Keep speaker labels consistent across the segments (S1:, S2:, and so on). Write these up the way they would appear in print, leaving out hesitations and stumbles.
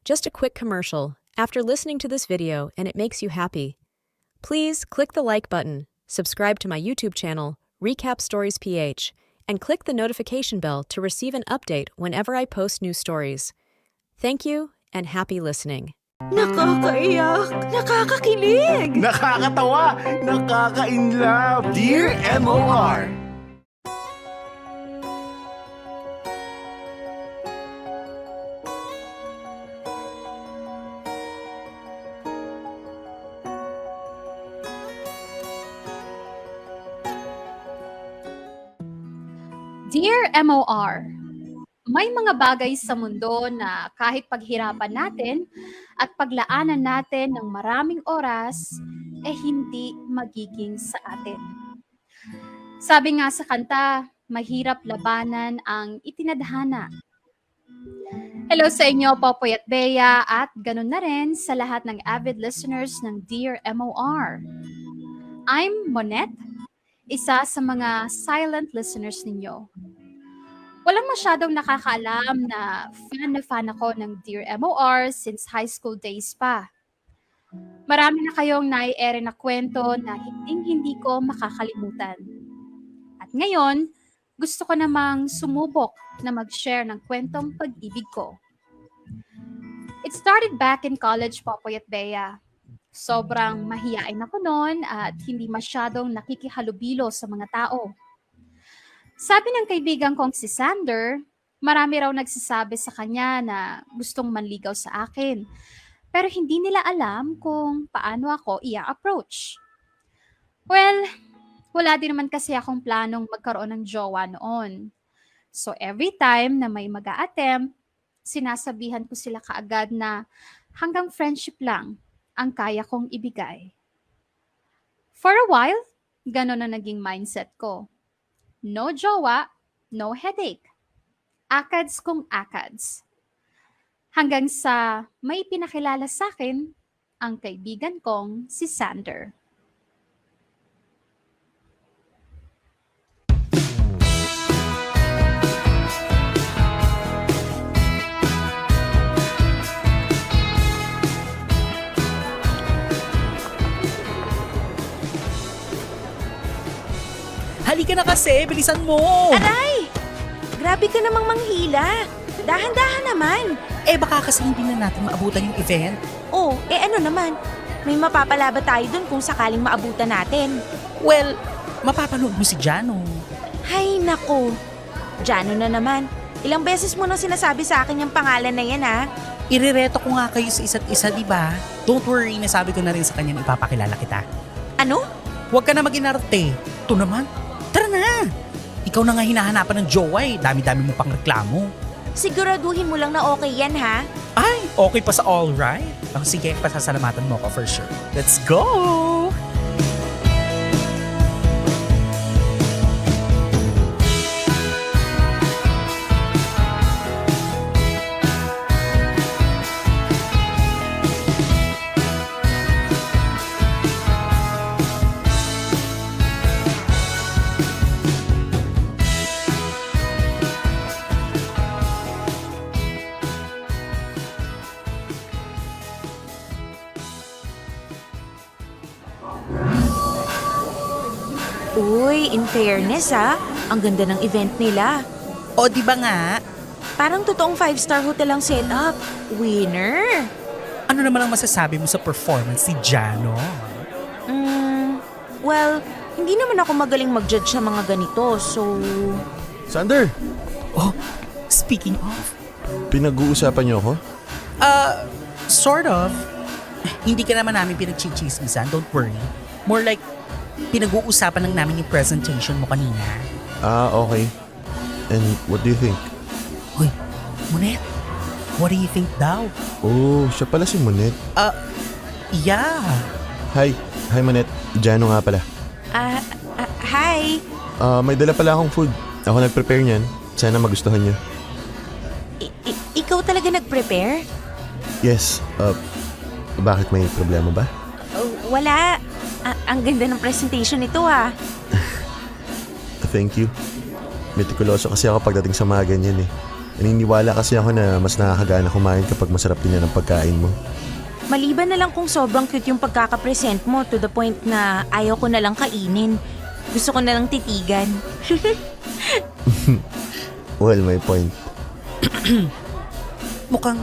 S1: Just a quick commercial. After listening to this video and it makes you happy, please click the like button, subscribe to my YouTube channel, Recap Stories PH, and click the notification bell to receive an update whenever I post new stories. Thank you and happy listening.
S2: Nakakaiyak! Nakakakilig!
S3: Nakakatawa! Nakaka-inlove! Dear MOR!
S4: Dear MOR, may mga bagay sa mundo na kahit paghirapan natin at paglaanan natin ng maraming oras, hindi magiging sa atin. Sabi nga sa kanta, mahirap labanan ang itinadhana. Hello sa inyo, Popoy at Bea, at ganun na rin sa lahat ng avid listeners ng Dear MOR. I'm Monette, isa sa mga silent listeners ninyo. Walang masyadong nakakaalam na fan ako ng Dear MOR since high school days pa. Marami na kayong nai-ere na kwento na hindi ko makakalimutan. At ngayon, gusto ko namang sumubok na mag-share ng kwentong pag-ibig ko. It started back in college, Popoy at Bea. Sobrang mahiyain ako noon at hindi masyadong nakikihalubilo sa mga tao. Sabi ng kaibigan kong si Sander, marami raw nagsasabi sa kanya na gustong manligaw sa akin. Pero hindi nila alam kung paano ako i-approach. Well, wala din naman kasi akong planong magkaroon ng jowa noon. So every time na may mag-a-attempt, sinasabihan ko sila kaagad na hanggang friendship lang ang kaya kong ibigay. For a while, gano'n na naging mindset ko. No jowa, no headache. Akads kung akads. Hanggang sa may pinakilala sa akin ang kaibigan kong si Sander.
S5: Halika na kasi, bilisan mo!
S2: Aray! Grabe ka namang manghila. Dahan-dahan naman.
S5: Baka kasi hindi na natin maabutan yung event.
S2: Oh, ano naman? May mapapala ba tayo dun kung sakaling maabutan natin?
S5: Well, mapapanood mo si Jano.
S2: Hay nako. Jano na naman. Ilang beses mo nang sinasabi sa akin yung pangalan na yan, ha?
S5: Irereto ko nga kayo sa isa't isa, di ba? Don't worry, nasabi ko na rin sa kanya na ipapakilala kita.
S2: Ano?
S5: Huwag ka na mag-inarte. Ito naman, tara na! Ikaw na nga hinahanapan ng jowa eh. Dami-dami mo pang reklamo.
S2: Siguraduhin mo lang na okay yan, ha?
S5: Ay, okay pa sa all right. Oh, sige, pasasalamatan mo ako for sure. Let's go!
S2: Uy, in fairness, ha? Ang ganda ng event nila.
S5: O, di ba nga?
S2: Parang totoong 5-star hotel ang setup. Winner!
S5: Ano naman ang masasabi mo sa performance ni Jano?
S2: Well, hindi naman ako magaling mag-judge sa mga ganito, so...
S3: Sander,
S5: Oh, speaking of,
S3: pinag-uusapan niyo ako?
S5: sort of. Hindi ka naman namin pinag-chichismisan, don't worry. More like, pinag-uusapan lang namin yung presentation mo kanina.
S3: Okay. And what do you think?
S5: Uy, Monette, what do you think daw?
S3: Oh, siya pala si Monette.
S5: Yeah.
S3: Hi Monette. Jano nga pala.
S2: Hi!
S3: May dala pala akong food. Ako nag-prepare niyan. Sana magustuhan niyo.
S2: Ikaw talaga nag-prepare?
S3: Yes. Bakit may problema ba?
S2: Wala. Ang ganda ng presentation nito, ha?
S3: Thank you. Metikuloso kasi ako pagdating sa mga ganyan eh. Naniniwala kasi ako na mas nakakagana kumain kapag masarap din yan ang pagkain mo.
S2: Maliban na lang kung sobrang cute yung pagkakapresent mo to the point na ayaw ko na lang kainin. Gusto ko na lang titigan.
S3: Well, my point.
S5: Mukhang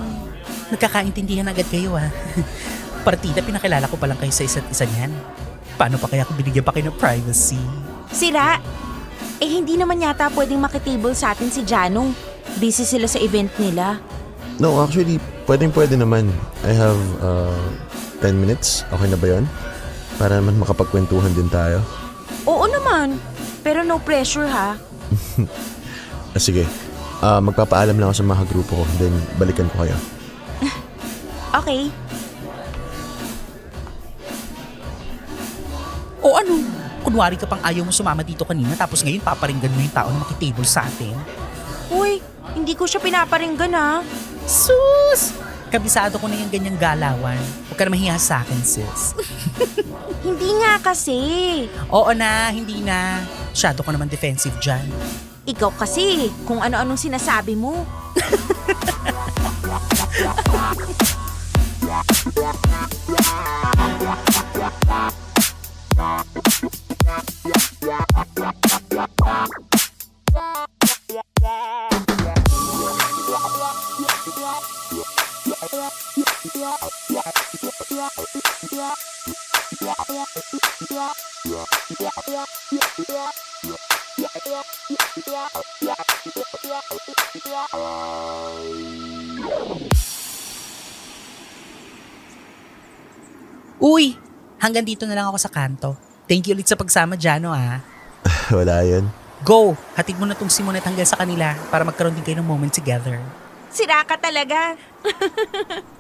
S5: nagkakaintindihan agad kayo ah. Partida, pinakilala ko pa lang kayo sa isa't isa niyan. Paano pa kaya kung binigyan pa kayo ng privacy?
S2: Sira! Eh hindi naman yata pwedeng makitable sa atin si Janong. Busy sila sa event nila.
S3: No, actually, pwede naman. I have 10 minutes. Okay na ba yun? Para naman makapagkwentuhan din tayo.
S2: Oo naman. Pero no pressure ha.
S3: Sige. Magpapaalam lang ako sa mga grupo ko. Then, balikan ko kayo.
S2: Okay.
S5: O ano? Kunwari ka pang ayaw mo sumama dito kanina tapos ngayon paparinggan mo yung tao na makitable sa atin.
S2: Uy, hindi ko siya pinaparinggan ha.
S5: Sus! Kabisado ko na yung ganyang galawan. Huwag ka na mahiya sa akin, sis.
S2: Hindi nga kasi.
S5: Oo na, hindi na. Masyado ka naman defensive dyan.
S2: Ikaw kasi, kung ano-anong sinasabi mo.
S5: Uy, hanggang dito na lang ako sa kanto. Thank you ulit sa pagsama, Jano ah.
S3: Wala yun.
S5: Go! Hatid mo na tong si Monet hanggang sa kanila para magkaroon din kayo ng moment together.
S2: Sira ka talaga.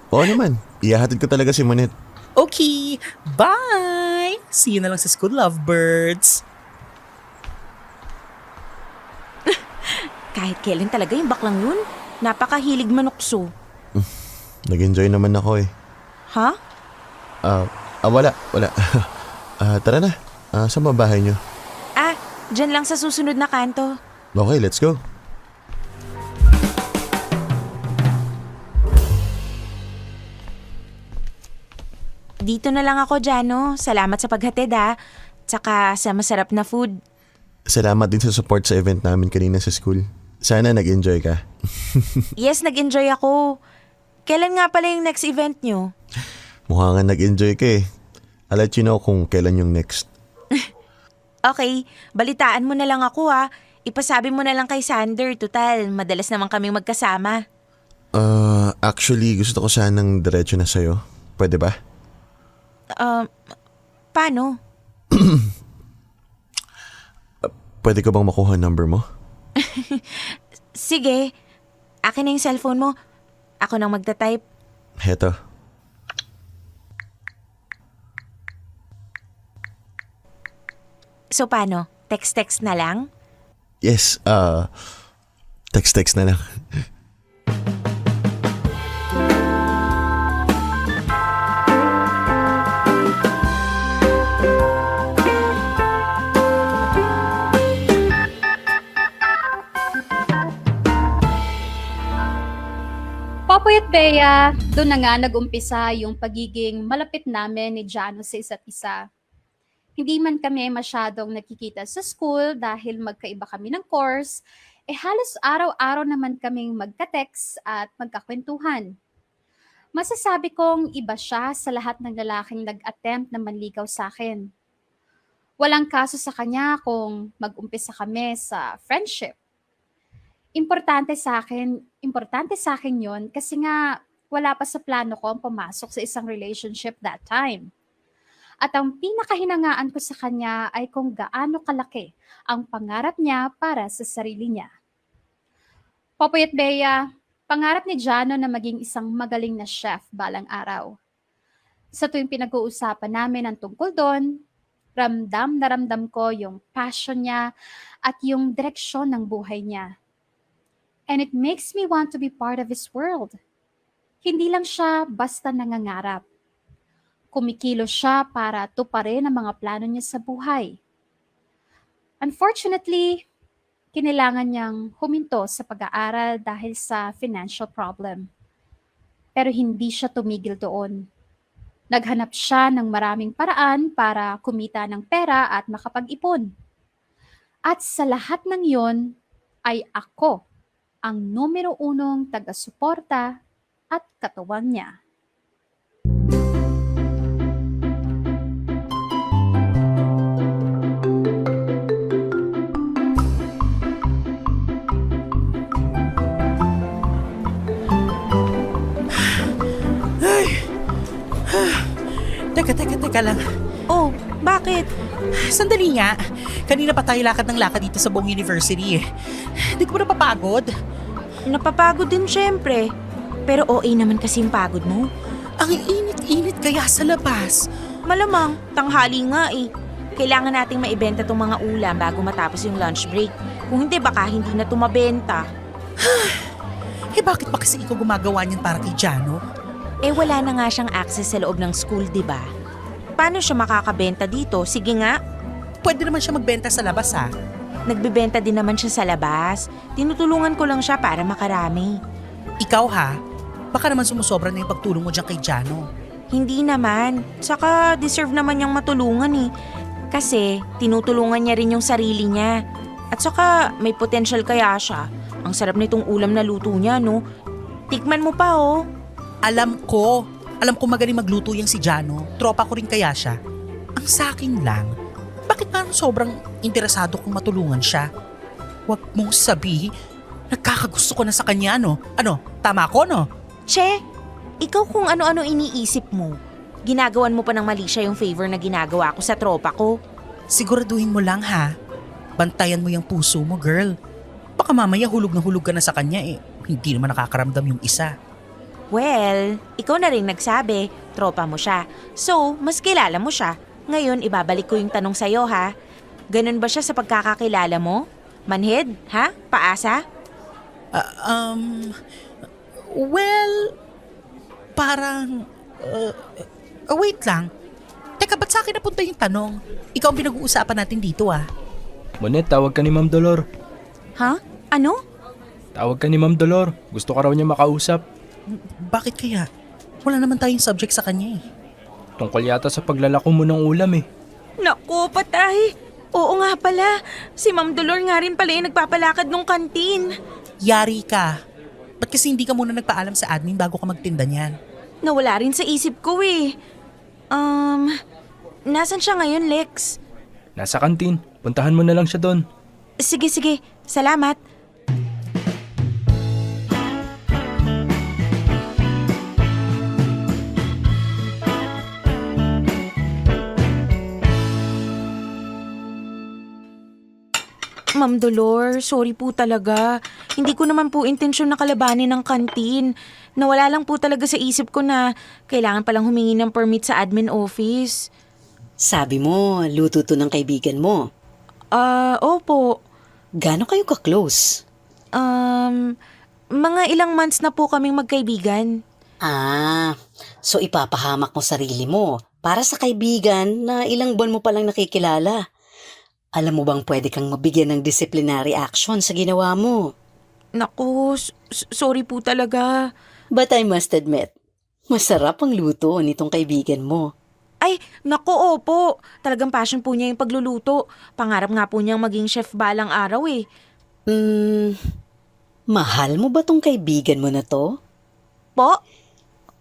S3: Oo naman. Iyahatid ko talaga si Monet.
S5: Okay, bye! See you na lang sa school, lovebirds.
S2: Kahit kailan talaga yung baklang yun. Napakahilig manukso.
S3: Nag-enjoy naman ako eh.
S2: Ha?
S3: Wala. Tara na. Saan ba bahay nyo?
S2: Dyan lang sa susunod na kanto.
S3: Okay, let's go.
S2: Dito na lang ako, Jano. Salamat sa paghatid ha. Tsaka sa masarap na food.
S3: Salamat din sa support sa event namin kanina sa school. Sana nag-enjoy ka.
S2: Yes, nag-enjoy ako. Kailan nga pala yung next event nyo?
S3: Mukha nga nag-enjoy ka eh. I'll let you know kung kailan yung next.
S2: Okay, balitaan mo na lang ako ha. Ipasabi mo na lang kay Sander. Total, madalas naman kaming magkasama.
S3: Actually, gusto ko sanang diretso na sa'yo. Pwede ba?
S2: Paano?
S3: Pwede ko bang makuha number mo?
S2: Sige. Akin na yung cellphone mo. Ako nang magta-type.
S3: Heto.
S2: So paano? Text-text na lang?
S3: Yes, text na lang.
S4: Popoy at Bea, doon na nga nag-umpisa yung pagiging malapit namin ni Jano sa isa't isa. Hindi man kami masyadong nakikita sa school dahil magkaiba kami ng course, halos araw-araw naman kaming magka-text at magkakwentuhan. Masasabi kong iba siya sa lahat ng lalaking nag-attempt na manligaw sa akin. Walang kaso sa kanya kung mag-umpisa kami sa friendship. Importante sa akin yon kasi nga wala pa sa plano ko ang pumasok sa isang relationship that time. At ang pinakahinangaan ko sa kanya ay kung gaano kalaki ang pangarap niya para sa sarili niya. Popoy at Bea, pangarap ni Jano na maging isang magaling na chef balang araw. Sa tuwing pinag-uusapan namin ang tungkol doon, ramdam na ramdam ko yung passion niya at yung direksyon ng buhay niya. And it makes me want to be part of his world. Hindi lang siya basta nangangarap. Kumikilos siya para tuparin ang mga plano niya sa buhay. Unfortunately, kinailangan niyang huminto sa pag-aaral dahil sa financial problem. Pero hindi siya tumigil doon. Naghanap siya ng maraming paraan para kumita ng pera at makapag-ipon. At sa lahat ng yon ay ako ang numero 1 taga-suporta at katuwang niya.
S5: Teka lang.
S2: Oh, bakit?
S5: Sandali nga. Kanina pa tayo lakad ng lakad dito sa buong university eh. Di ko ba napapagod?
S2: Napapagod din syempre. Pero OA naman kasi yung pagod mo.
S5: Ang init-init kaya sa labas.
S2: Malamang, tanghali nga eh. Kailangan nating maibenta tong mga ulam bago matapos yung lunch break. Kung hindi, baka hindi na tumabenta.
S5: Eh bakit pa kasi ikaw gumagawa niyan para kay Jano?
S2: Eh wala na nga siyang access sa loob ng school, di ba? Paano siya makakabenta dito? Sige nga.
S5: Pwede naman siya magbenta sa labas ha.
S2: Nagbebenta din naman siya sa labas. Tinutulungan ko lang siya para makarami.
S5: Ikaw ha, baka naman sumusobra na yung pagtulong mo dyan kay Jano.
S2: Hindi naman. Saka deserve naman niyang matulungan eh. Kasi tinutulungan niya rin yung sarili niya. At saka may potential kaya siya. Ang sarap nitong ulam na luto niya, no? Tikman mo pa, oh.
S5: Alam ko magaling magluto yung si Jano. Tropa ko rin kaya siya. Ang sakin lang, bakit parang sobrang interesado kong matulungan siya? Huwag mong sabihin, nagkakagusto ko na sa kanya, no? Ano, tama ko, no?
S2: Che, ikaw kung ano-ano iniisip mo. Ginagawan mo pa ng mali siya yung favor na ginagawa ko sa tropa ko.
S5: Siguraduhin mo lang ha. Bantayan mo yung puso mo, girl. Baka mamaya hulog na hulog ka na sa kanya eh. Hindi naman nakakaramdam yung isa.
S2: Well, ikaw na rin nagsabi, tropa mo siya. So, mas kilala mo siya. Ngayon, ibabalik ko yung tanong sa'yo ha. Ganun ba siya sa pagkakakilala mo? Manhid? Ha? Paasa?
S5: Well, parang... wait lang. Teka, ba't sa akin napunta yung tanong? Ikaw ang pinag-uusapan natin dito ah.
S6: Monet, tawag ka ni Ma'am Dolor.
S2: Ha? Ano?
S6: Tawag ka ni Ma'am Dolor. Gusto ka raw niya makausap.
S5: Bakit kaya? Wala naman tayong subject sa kanya eh.
S6: Tungkol yata sa paglalako mo ng ulam eh.
S2: Naku, patay. Oo nga pala. Si Ma'am Dolor nga rin pala yung nagpapalakad nung kantin.
S5: Yari ka. Ba't kasi hindi ka muna nagpaalam sa admin bago ka magtinda niyan?
S2: Nawala rin sa isip ko eh. Nasaan siya ngayon, Lex?
S6: Nasa kantin. Puntahan mo na lang siya doon.
S2: Sige. Salamat. Ma'am Dolor, sorry po talaga. Hindi ko naman po intensyon na kalabanin ng kantin. Nawala lang po talaga sa isip ko na kailangan palang humingi ng permit sa admin office.
S7: Sabi mo, luto to ng kaibigan mo.
S2: Opo.
S7: Gaano kayo ka-close?
S2: Mga ilang months na po kaming magkaibigan.
S7: So ipapahamak mo sarili mo para sa kaibigan na ilang buwan mo palang nakikilala. Alam mo bang pwede kang mabigyan ng disciplinary action sa ginawa mo?
S2: Naku, sorry po talaga.
S7: But I must admit, masarap ang luto nitong kaibigan mo.
S2: Ay, naku, opo. Talagang passion po niya yung pagluluto. Pangarap nga po niyang maging chef balang araw eh.
S7: Mahal mo ba tong kaibigan mo na to?
S2: Po?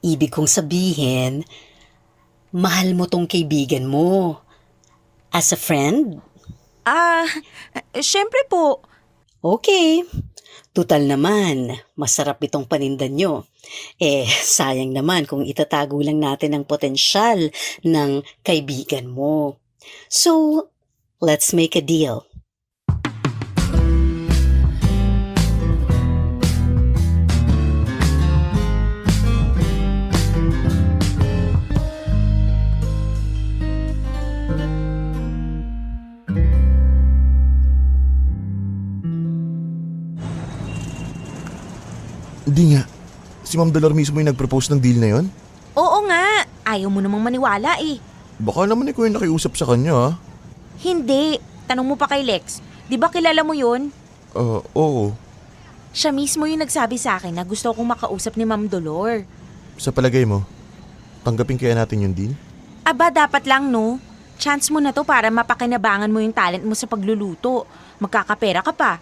S7: Ibig kong sabihin, mahal mo tong kaibigan mo. As a friend?
S2: Syempre po.
S7: Okay. Tutal naman, masarap itong paninda nyo. Sayang naman kung itatago lang natin ang potensyal ng kaibigan mo. So, let's make a deal.
S3: Hindi nga. Si Ma'am Dolor mismo yung nag-propose ng deal na yon?
S2: Oo nga. Ayaw mo namang maniwala eh.
S3: Baka naman ikaw yung nakiusap sa kanya ha?
S2: Hindi. Tanong mo pa kay Lex. Di ba kilala mo yun?
S3: Oo.
S2: Siya mismo yung nagsabi sa akin na gusto kong makausap ni Ma'am Dolor.
S3: Sa palagay mo, tanggapin kaya natin yung deal?
S2: Aba, dapat lang no. Chance mo na to para mapakinabangan mo yung talent mo sa pagluluto. Magkakapera ka pa.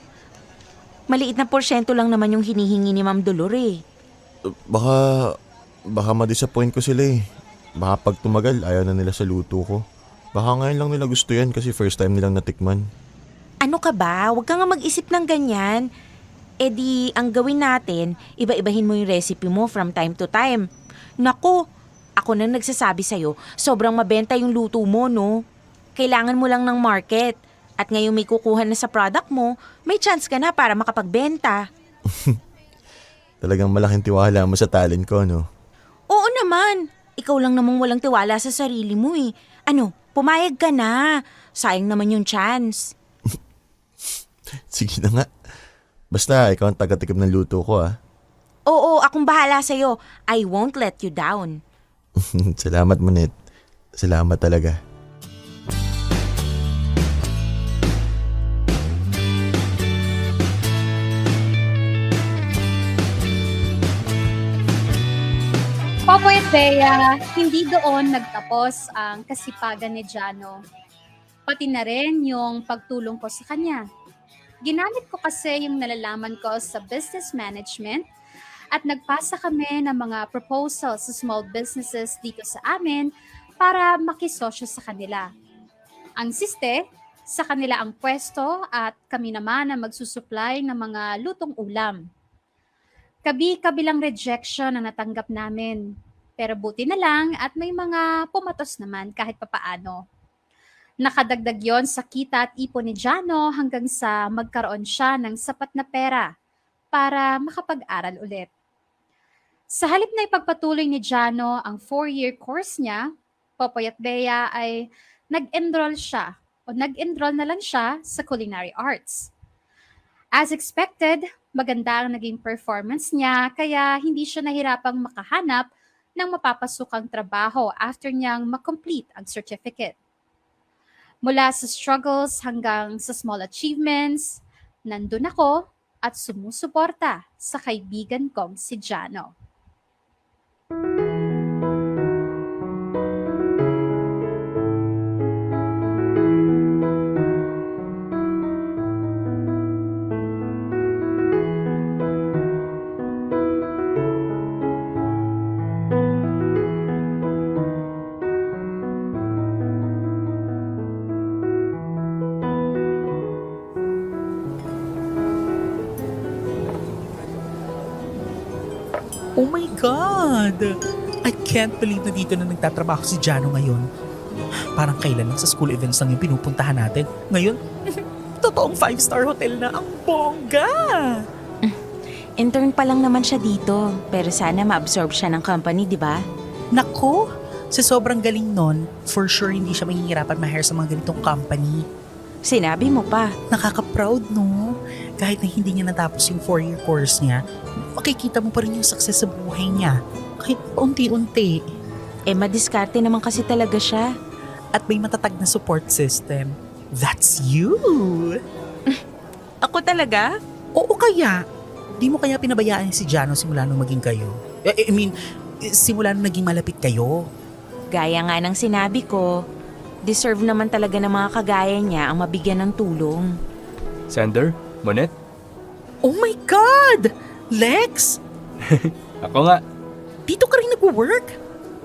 S2: Maliit na porsyento lang naman yung hinihingi ni Ma'am Dolor eh.
S3: Baka ma-disappoint ko sila eh. Baka pag tumagal, ayaw na nila sa luto ko. Baka ngayon lang nila gusto yan kasi first time nilang natikman.
S2: Ano ka ba? Huwag ka nga mag-isip ng ganyan. E di, ang gawin natin, iba-ibahin mo yung recipe mo from time to time. Naku, ako nang nagsasabi sa'yo, sobrang mabenta yung luto mo, no? Kailangan mo lang ng market. At ngayong may kukuha na sa product mo, may chance ka na para makapagbenta.
S3: Talagang malaking tiwala mo sa talent ko, no?
S2: Oo naman. Ikaw lang namang walang tiwala sa sarili mo eh. Ano, pumayag ka na. Sayang naman yung chance.
S3: Sige na nga. Basta, ikaw ang taga-tikim ng luto ko, ah.
S2: Oo, akong bahala sa'yo. I won't let you down.
S3: Salamat, Monet. Salamat talaga.
S4: Popoy at Bea, hindi doon nagtapos ang kasipagan ni Jano. Pati na rin yung pagtulong ko sa kanya. Ginamit ko kasi yung nalalaman ko sa business management at nagpasa kami ng mga proposals sa small businesses dito sa amin para makisosyo sa kanila. Ang siste, sa kanila ang pwesto at kami naman ang magsusupply ng mga lutong ulam. Kabi-kabilang rejection ang natanggap namin. Pero buti na lang at may mga pumatos naman kahit papaano. Nakadagdag yon sa kita at ipon ni Jano hanggang sa magkaroon siya ng sapat na pera para makapag-aral ulit. Sa halip na ipagpatuloy ni Jano ang 4-year course niya, Popoy at Bea ay nag-enroll na lang siya sa culinary arts. As expected, maganda ang naging performance niya kaya hindi siya nahirapang makahanap ng mapapasukang trabaho after niyang makomplete ang certificate. Mula sa struggles hanggang sa small achievements, nandun ako at sumusuporta sa kaibigan kong si Jano.
S5: Oh my God! I can't believe na dito na nagtatrabaho si Jano ngayon. Parang kailan lang sa school events lang yung pinupuntahan natin. Ngayon, totoong 5-star hotel na ang bongga!
S2: Intern pa lang naman siya dito, pero sana ma-absorb siya ng company, di ba?
S5: Nako, sa sobrang galing nun, for sure hindi siya mahihirapan ma-hire sa mga ganitong company.
S2: Sinabi mo pa.
S5: Nakaka-proud, no? Kahit na hindi niya natapos yung 4-year course niya, makikita mo pa rin yung success sa buhay niya. Kahit paunti-unti.
S2: Eh, madiskarte naman kasi talaga siya.
S5: At may matatag na support system. That's you!
S2: Ako talaga?
S5: Oo kaya. Di mo kaya pinabayaan si Jano simula nung maging kayo? I mean, simula nung naging malapit kayo.
S2: Gaya nga ng sinabi ko, deserve naman talaga ng mga kagaya niya ang mabigyan ng tulong.
S6: Sander? Monet?
S5: Oh my God! Lex!
S6: Ako nga.
S5: Dito ka rin nag-work?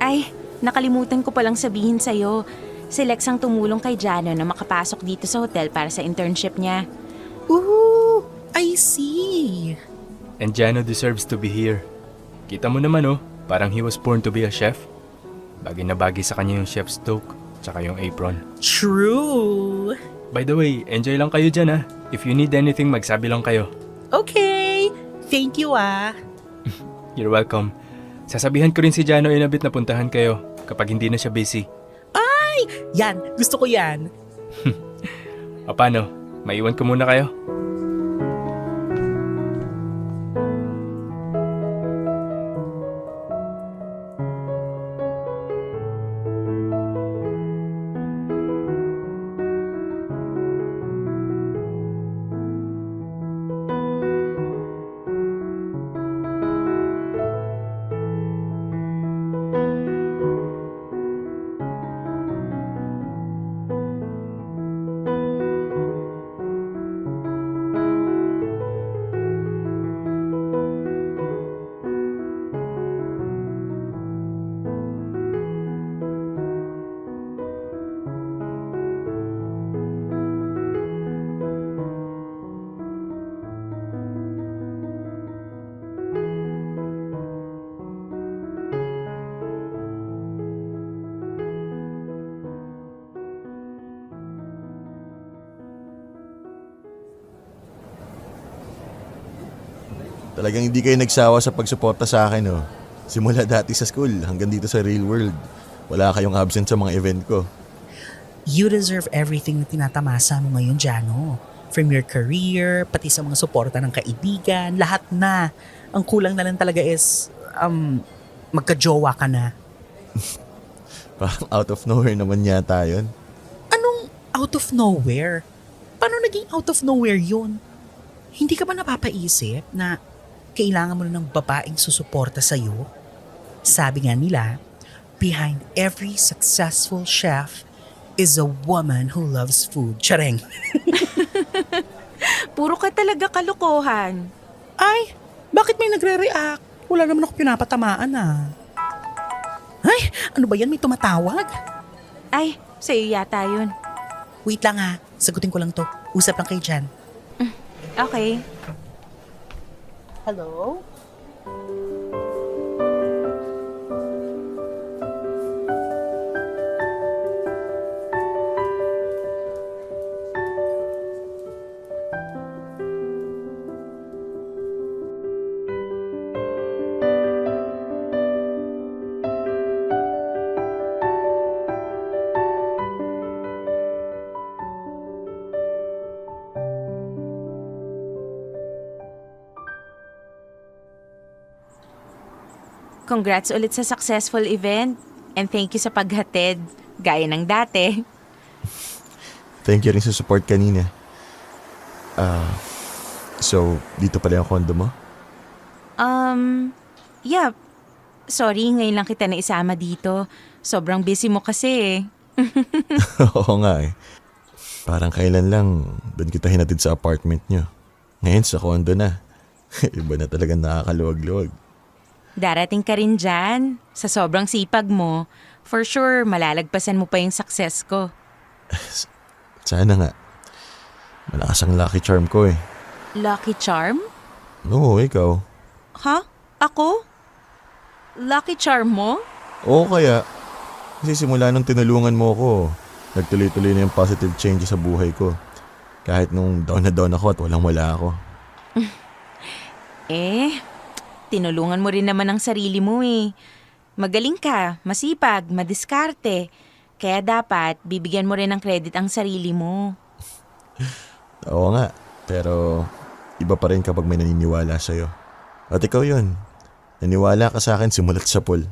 S2: Ay, nakalimutan ko palang sabihin sa'yo. Si Lex ang tumulong kay Jano na makapasok dito sa hotel para sa internship niya.
S5: Ooh, I see.
S6: And Jano deserves to be here. Kita mo naman oh, parang he was born to be a chef. Bagay na bagay sa kanya yung chef's toque, tsaka yung apron.
S5: True.
S6: By the way, enjoy lang kayo dyan ah. If you need anything, magsabi lang kayo.
S5: Okay. Thank you ah.
S6: You're welcome. Sasabihan ko rin si Jano in a bit na puntahan kayo kapag hindi na siya busy.
S5: Yan, gusto ko yan.
S6: O paano? Maiwan ko muna kayo?
S3: Talagang hindi kayo nagsawa sa pagsuporta sa akin, oh. Simula dati sa school hanggang dito sa real world. Wala kayong absent sa mga event ko.
S5: You deserve everything na tinatamasa mo ngayon, Jano. From your career, pati sa mga suporta ng kaibigan, lahat na. Ang kulang na lang talaga is, magka-jowa ka na.
S3: Parang out of nowhere naman yata yun.
S5: Anong out of nowhere? Paano naging out of nowhere yun? Hindi ka ba napapaisip na kailangan mo na ng babaeng susuporta sa'yo? Sabi nga nila, behind every successful chef is a woman who loves food. Chareng.
S2: Puro ka talaga kalokohan.
S5: Ay, bakit may nagre-react? Wala naman ako pinapatamaan ah. Ay, ano ba yan? May tumatawag?
S2: Ay, sa'yo yata yun.
S5: Wait lang ha, sagutin ko lang to. Usap lang kayo dyan.
S2: Okay.
S5: Hello?
S2: Congrats ulit sa successful event. And thank you sa paghatid. Gaya ng dati.
S3: Thank you rin sa support kanina. So, dito pala yung condo mo?
S2: Yeah. Sorry, ngayon lang kita naisama dito. Sobrang busy mo kasi eh.
S3: Oo nga eh. Parang kailan lang doon kita hinatid sa apartment nyo. Ngayon sa condo na. Iba na talagang nakakaluwag-luwag.
S2: Darating ka rin dyan. Sa sobrang sipag mo, for sure, malalagpasan mo pa yung success ko.
S3: Sana nga. Malakas ang lucky charm ko eh.
S2: Lucky charm?
S3: Oo, ikaw.
S2: Ha? Ako? Lucky charm mo?
S3: Oo kaya. Kasi simula nung tinulungan mo ako, nagtuloy-tuloy na yung positive change sa buhay ko. Kahit nung down na down ako at walang-wala ako.
S2: Tinulungan mo rin naman ang sarili mo eh. Magaling ka, masipag, madiskarte. Kaya dapat, bibigyan mo rin ng credit ang sarili mo.
S3: Oo nga, pero iba pa rin kapag may naniniwala sa'yo. At ikaw yun. Naniwala ka sa akin simulat sa pool.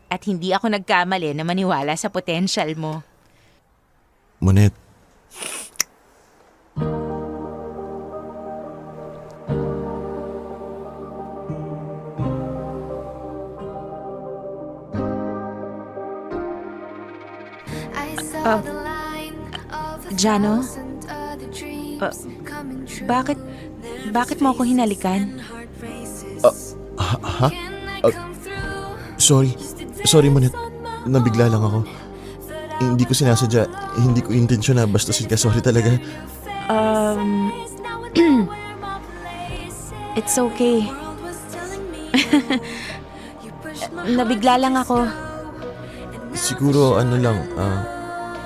S2: At hindi ako nagkamali na maniwala sa potential mo.
S3: Monet.
S2: Jano? Bakit mo ako hinalikan?
S3: Ha? Sorry Monet. Nabigla lang ako. Hindi ko sinasadya. Hindi ko intensyon na bastusin ka. Sorry talaga.
S2: It's okay. Nabigla lang ako.
S3: Siguro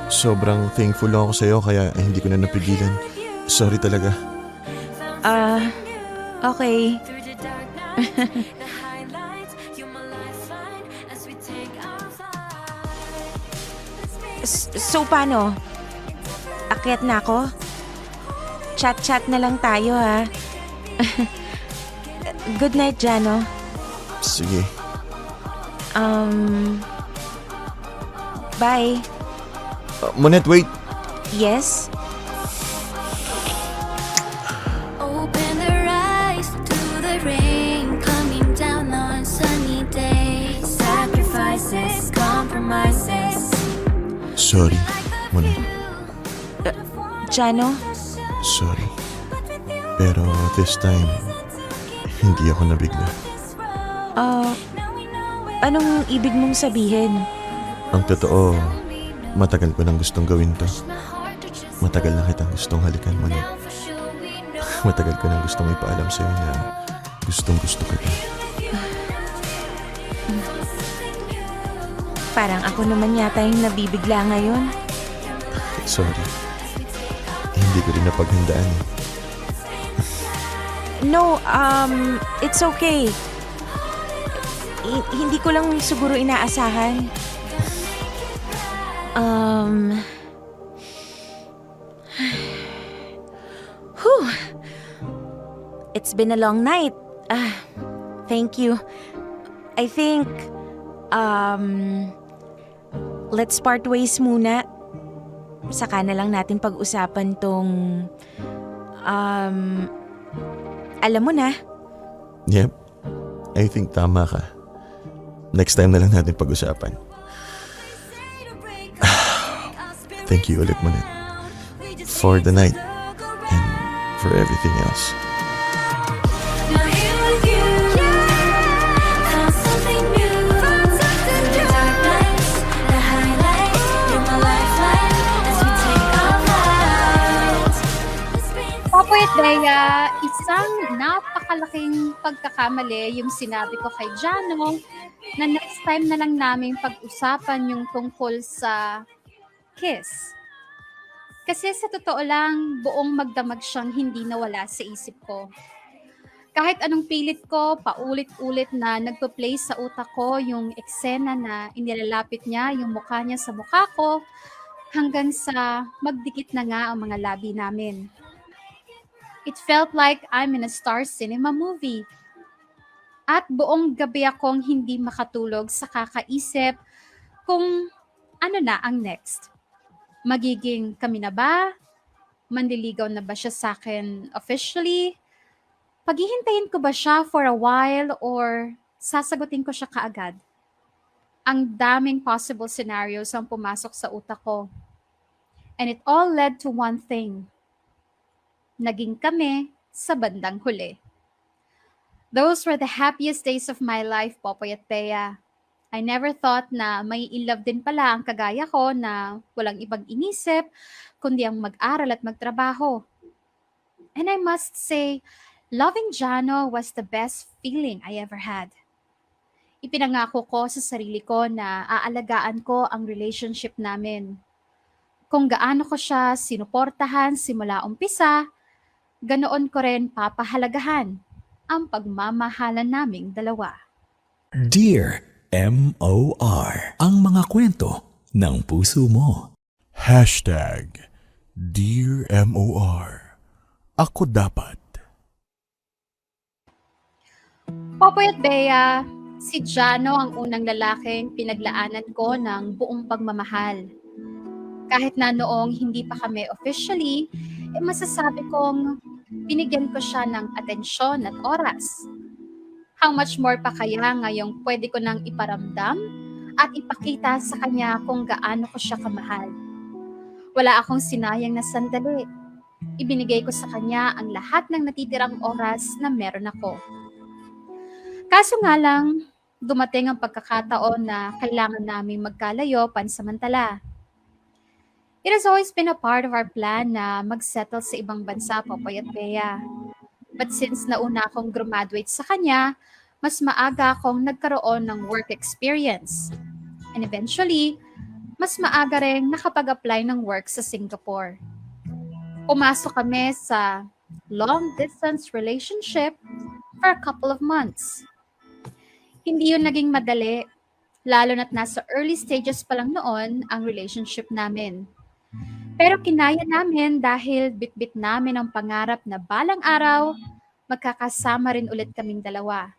S3: sobrang thankful lang ako sa'yo kaya hindi ko na napigilan. Sorry talaga.
S2: Okay. So paano? Akyat na ako? Chat-chat na lang tayo ha. Good night, Jano.
S3: Sige.
S2: Bye.
S3: Monet, wait!
S2: Yes?
S8: Open their eyes to the rain coming down on sunny days. Sacrifices, compromises.
S3: Sorry, Monet.
S2: Jano?
S3: Sorry. Pero this time, hindi ako nabigla.
S2: Anong ibig mong sabihin?
S3: Ang totoo, matagal ko nang gustong gawin to. Matagal na kitang gustong halikan, Monet. Matagal ko nang gustong ipaalam sa'yo na gustong-gusto kita.
S2: Parang ako naman yata yung nabibigla ngayon.
S3: Sorry. Hindi ko rin napaghandaan eh.
S2: No, it's okay. Hindi ko lang siguro inaasahan. Whew. It's been a long night. Thank you. I think, let's part ways muna. Saka na lang natin pag-usapan tong, alam mo na.
S3: Yep. I think tama ka. Next time na lang natin pag-usapan. Thank you ulit, Manit. For the night and for everything else.
S8: Now here with you, found something new. The dark nights, the highlights, you're my lifeline as we take our flight.
S4: Popoy at Bea, isang napakalaking pagkakamali yung sinabi ko kay Jano na next time na lang namin pag-usapan yung tungkol sa kiss. Kasi sa totoo lang, buong magdamag siyang hindi nawala sa isip ko. Kahit anong pilit ko, paulit-ulit na nagpa-play sa utak ko yung eksena na inilalapit niya yung mukha niya sa mukha ko hanggang sa magdikit na nga ang mga labi namin. It felt like I'm in a Star Cinema movie. At buong gabi akong hindi makatulog sa kakaisip kung ano na ang next. Magiging kami na ba? Manliligaw na ba siya sa akin officially? Paghihintayin ko ba siya for a while or sasagutin ko siya kaagad? Ang daming possible scenarios ang pumasok sa utak ko. And it all led to one thing. Naging kami sa bandang huli. Those were the happiest days of my life, Popoy at Bea. I never thought na may in-love din pala ang kagaya ko na walang ibang inisip kundi ang mag-aral at magtrabaho. And I must say, loving Jano was the best feeling I ever had. Ipinangako ko sa sarili ko na aalagaan ko ang relationship namin. Kung gaano ko siya sinuportahan simula umpisa, ganoon ko rin papahalagahan ang pagmamahalan naming dalawa.
S9: Dear M.O.R. Ang mga kwento ng puso mo.
S3: Dear M.O.R. Ako dapat.
S4: Popoy at Bea, si Jano ang unang lalaking pinaglaanan ko ng buong pagmamahal. Kahit na noong hindi pa kami officially, masasabi kong binigyan ko siya ng atensyon at oras. How much more pa kaya ngayong pwede ko nang iparamdam at ipakita sa kanya kung gaano ko siya kamahal. Wala akong sinayang na sandali. Ibinigay ko sa kanya ang lahat ng natitirang oras na meron ako. Kaso nga lang, dumating ang pagkakataon na kailangan naming magkalayo pansamantala. It has always been a part of our plan na mag-settle sa ibang bansa, Popoy at Bea. But since nauna akong graduate sa kanya, mas maaga akong nagkaroon ng work experience. And eventually, mas maaga rin nakapag-apply ng work sa Singapore. Pumasok kami sa long-distance relationship for a couple of months. Hindi yun naging madali, lalo na't nasa early stages pa lang noon ang relationship namin. Pero kinaya namin dahil bitbit namin ang pangarap na balang araw, magkakasama rin ulit kaming dalawa.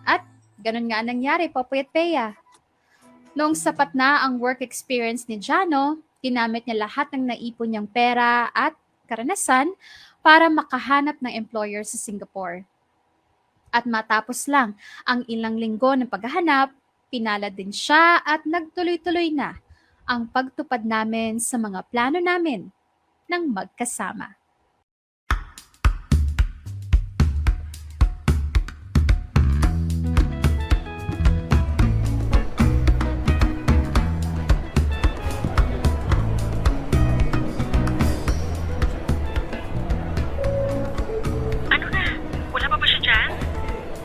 S4: At ganun nga nangyari, Popoy at Bea. Noong sapat na ang work experience ni Jano, ginamit niya lahat ng naipon niyang pera at karanasan para makahanap ng employer sa Singapore. At matapos lang ang ilang linggo ng paghahanap, pinalad din siya at nagtuloy-tuloy na ang pagtupad namin sa mga plano namin ng magkasama.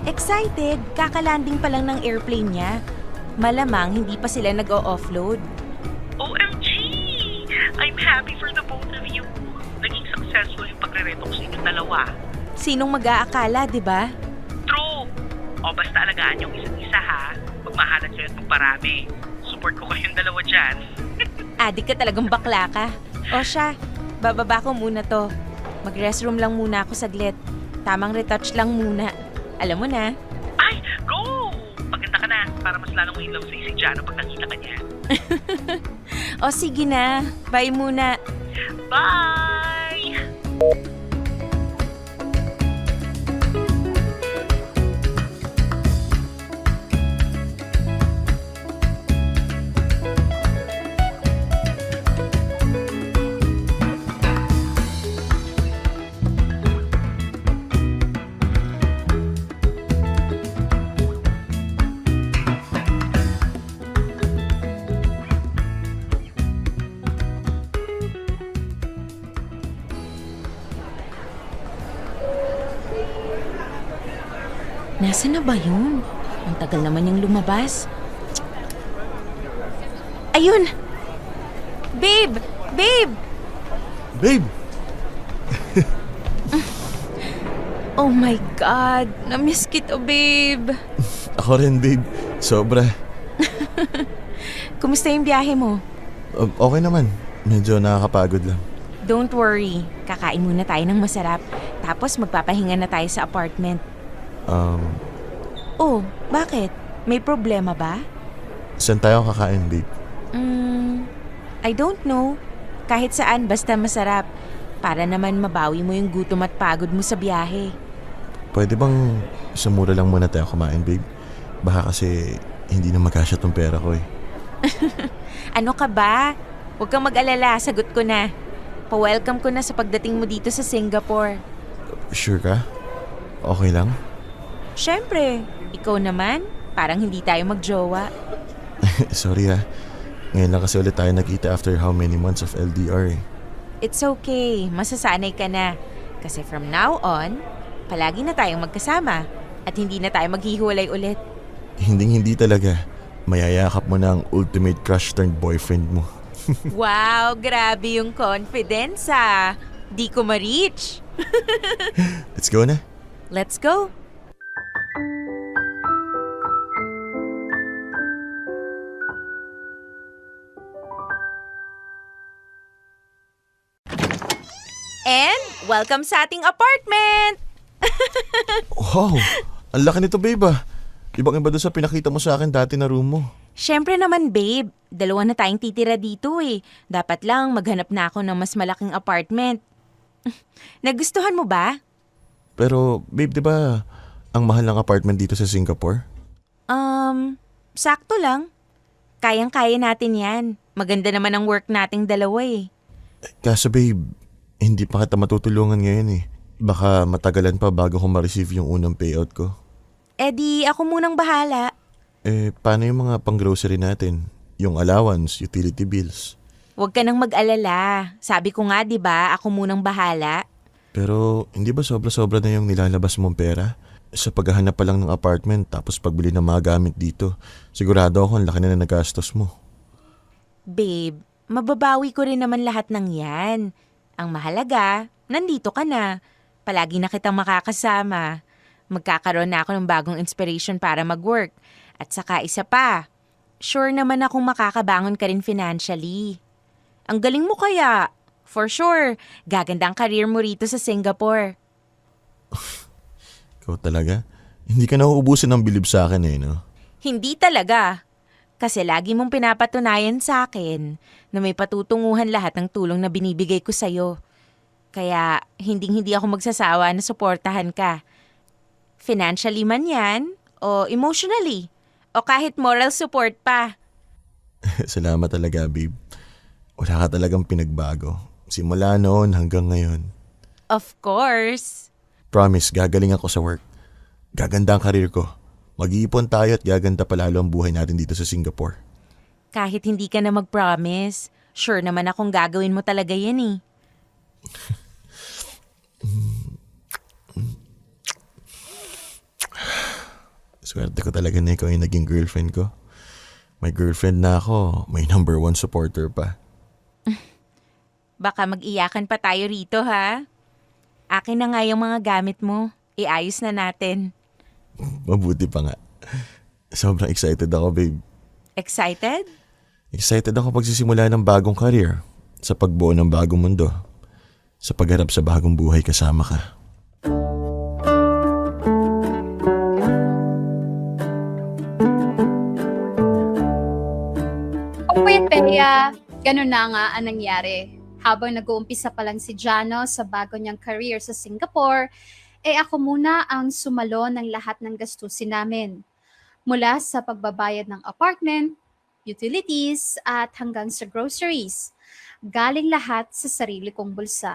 S2: Excited, kakalanding pa lang ng airplane niya. Malamang hindi pa sila nag-o-offload.
S10: OMG! I'm happy for the both of you. Naging successful yung pagre-retox ninyong dalawa.
S2: Sinong mag-aakala, di ba?
S5: True! O basta alagaan yung isa't isa ha. Magmahalan kayo at magparami. Support ko kayong dalawa dyan.
S2: Adik ka talagang bakla ka. O siya, bababa ko muna to. Mag-restroom lang muna ako saglit. Tamang retouch lang muna. Alam mo na.
S5: Ay, go! Maganda ka na para mas lalong in love sa si Jano pag nakita ka niya.
S2: O sige na, bye muna.
S5: Bye!
S2: Nasaan na ba yun? Ang tagal naman niyang lumabas. Ayun! Babe! Babe!
S3: Babe!
S2: Oh my God! Namiss kita, babe!
S3: Ako rin, babe. Sobra.
S2: Kumusta yung biyahe mo?
S3: Okay naman. Medyo nakakapagod lang.
S2: Don't worry. Kakain muna tayo ng masarap. Tapos magpapahinga na tayo sa apartment. Oh, bakit? May problema ba?
S3: Saan tayo kakain, babe?
S2: I don't know. Kahit saan, basta masarap. Para naman mabawi mo yung gutom at pagod mo sa biyahe.
S3: Pwede bang sa mura lang muna tayo kumain, babe? Baka kasi hindi na magkasya tong pera ko eh.
S2: Ano ka ba? Huwag kang mag-alala, sagot ko na. Pa-welcome ko na sa pagdating mo dito sa Singapore.
S3: Sure ka? Okay lang?
S2: Siyempre, ikaw naman, parang hindi tayo magjowa.
S3: Sorry Ngayon lang kasi ulit tayo nakita after how many months of LDR eh.
S2: It's okay, masasanay ka na. Kasi from now on, palagi na tayong magkasama at hindi na tayo maghihiwalay ulit.
S3: Hindi talaga. Mayayakap mo na ang ultimate crush turned boyfriend mo.
S2: Wow, grabe yung confidence ah. Di ko ma-reach.
S3: Let's go na.
S2: Let's go. And welcome sa ating apartment!
S3: Wow, ang laki nito, babe ah. Ibang-iba doon sa pinakita mo sa akin dati na room mo.
S2: Siyempre naman, babe. Dalawa na tayong titira dito eh. Dapat lang maghanap na ako ng mas malaking apartment. Nagustuhan mo ba?
S3: Pero, babe, di ba ang mahal ng apartment dito sa Singapore?
S2: Sakto lang. Kayang-kaya natin yan. Maganda naman ang work nating dalawa eh.
S3: Kaso, babe, hindi pa kita matutulungan ngayon eh. Baka matagalan pa bago ko ma-receive yung unang payout ko.
S2: Eh di ako munang bahala.
S3: Paano yung mga pang-grocery natin? Yung allowance, utility bills.
S2: Huwag ka nang mag-alala. Sabi ko nga, di ba, ako munang bahala.
S3: Pero hindi ba sobra-sobra na yung nilalabas mong pera? Sa paghahanap pa lang ng apartment tapos pagbili ng mga gamit dito, sigurado ako ang laki na nagastos mo.
S2: Babe, mababawi ko rin naman lahat ng yan. Ang mahalaga, nandito ka na. Palagi na kitang makakasama. Magkakaroon na ako ng bagong inspiration para mag-work. At saka isa pa, sure naman akong makakabangon ka rin financially. Ang galing mo kaya. For sure, gaganda ang career mo rito sa Singapore.
S3: Ikaw talaga? Hindi ka nauubusan ng bilib sa akin eh, no?
S2: Hindi talaga. Kasi lagi mong pinapatunayan sa akin na may patutunguhan lahat ng tulong na binibigay ko sa'yo. Kaya hindi ako magsasawa na suportahan ka. Financially man yan, o emotionally, o kahit moral support pa.
S3: Salamat talaga, babe. Wala ka talagang pinagbago. Simula noon hanggang ngayon.
S2: Of course.
S3: Promise, gagaling ako sa work. Gaganda ang karir ko. Mag-iipon tayo at gaganda palalo ang buhay natin dito sa Singapore.
S2: Kahit hindi ka na mag-promise, sure naman akong gagawin mo talaga yan eh.
S3: Swerte ko talaga na ikaw yung naging girlfriend ko. May girlfriend na ako, may number 1 supporter pa.
S2: Baka mag-iyakan pa tayo rito ha? Akin na nga yung mga gamit mo. Iayos na natin.
S3: Mabuti pa nga. Sobrang excited ako, babe.
S2: Excited?
S3: Excited ako pagsisimula ng bagong career, sa pagbuo ng bagong mundo, sa pagharap sa bagong buhay kasama ka.
S4: Pupuyat Bea, ganun na nga ang nangyari. Habang nag-uumpisa pa lang si Jano sa bago niyang career sa Singapore, ako muna ang sumalo ng lahat ng gastusin namin. Mula sa pagbabayad ng apartment, utilities, at hanggang sa groceries. Galing lahat sa sarili kong bulsa.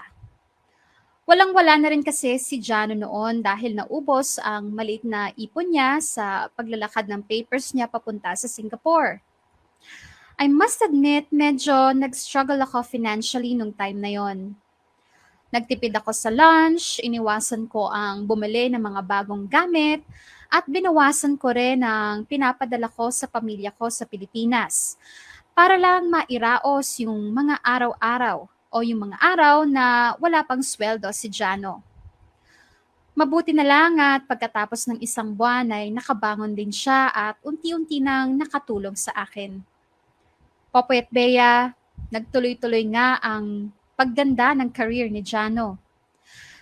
S4: Walang-wala na rin kasi si Jano noon dahil naubos ang maliit na ipon niya sa paglalakad ng papers niya papunta sa Singapore. I must admit, medyo nag-struggle ako financially nung time na yon. Nagtipid ako sa lunch, iniwasan ko ang bumili ng mga bagong gamit, at binawasan ko rin ang pinapadala ko sa pamilya ko sa Pilipinas para lang mairaos yung mga araw-araw o yung mga araw na wala pang sweldo si Jano. Mabuti na lang at pagkatapos ng isang buwan ay nakabangon din siya at unti-unti nang nakatulong sa akin. Popoy at Bea, nagtuloy-tuloy nga ang pagganda ng career ni Jano.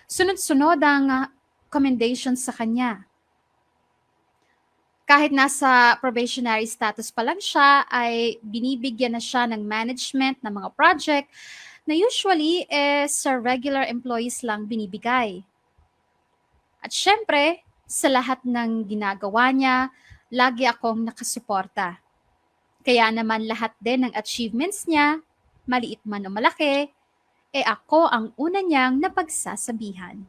S4: Sunod-sunod ang commendations sa kanya. Kahit nasa probationary status pa lang siya, ay binibigyan na siya ng management ng mga project na usually sa regular employees lang binibigay. At syempre, sa lahat ng ginagawa niya, lagi akong nakasuporta. Kaya naman lahat din ng achievements niya, maliit man o malaki, ako ang una niyang napagsasabihan.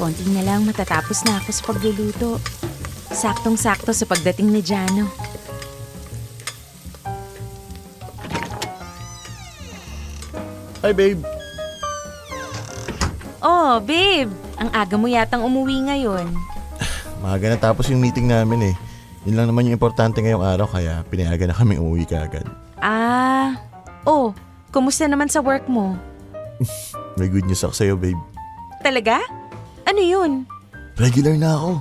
S2: Konti na lang matatapos na ako sa pagluluto. Saktong-sakto sa pagdating ni Jano.
S3: Hi, babe.
S2: Oh, babe. Ang aga mo yatang umuwi ngayon.
S3: Maaga na tapos yung meeting namin eh. Yun lang naman yung importante ngayong araw kaya pinayagan na kami umuwi kaagad.
S2: Kumusta naman sa work mo?
S3: May good news ako sa'yo, babe.
S2: Talaga? Ano yun?
S3: Regular na ako.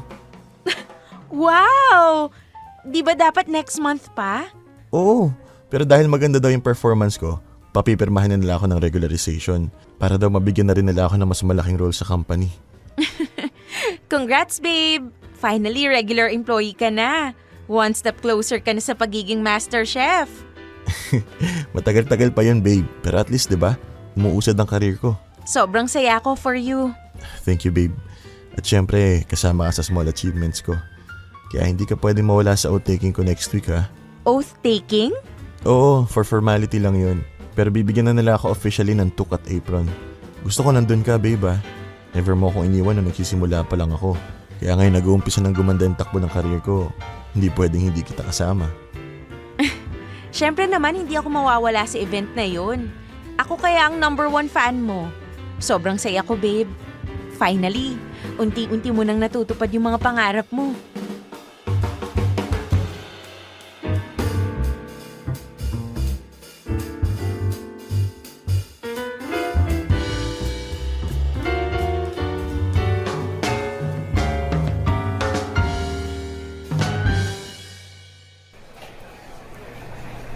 S2: Wow! Di ba dapat next month pa?
S3: Oo, pero dahil maganda daw yung performance ko, papipirmahan na nila ako ng regularization para daw mabigyan na rin nila ako ng mas malaking role sa company.
S2: Congrats, babe! Finally, regular employee ka na. One step closer ka na sa pagiging master chef.
S3: Matagal-tagal pa yun, babe. Pero at least, di ba? Umuusad ang karir ko.
S2: Sobrang saya ko for you.
S3: Thank you, babe. At syempre, kasama ka sa small achievements ko. Kaya hindi ka pwedeng mawala sa oath-taking ko next week, ha?
S2: Oath-taking?
S3: Oo, for formality lang yun. Pero bibigyan na nila ako officially ng toque at apron. Gusto ko nandun ka, babe, ha? Never mo akong iniwan nung nagsisimula pa lang ako. Kaya ngayon nag-uumpisa ng gumanda yung takbo ng karir ko. Hindi pwedeng hindi kita kasama.
S2: Siyempre naman, hindi ako mawawala sa event na yun. Ako kaya ang #1 fan mo. Sobrang saya ko, babe. Finally, unti-unti mo nang natutupad yung mga pangarap mo.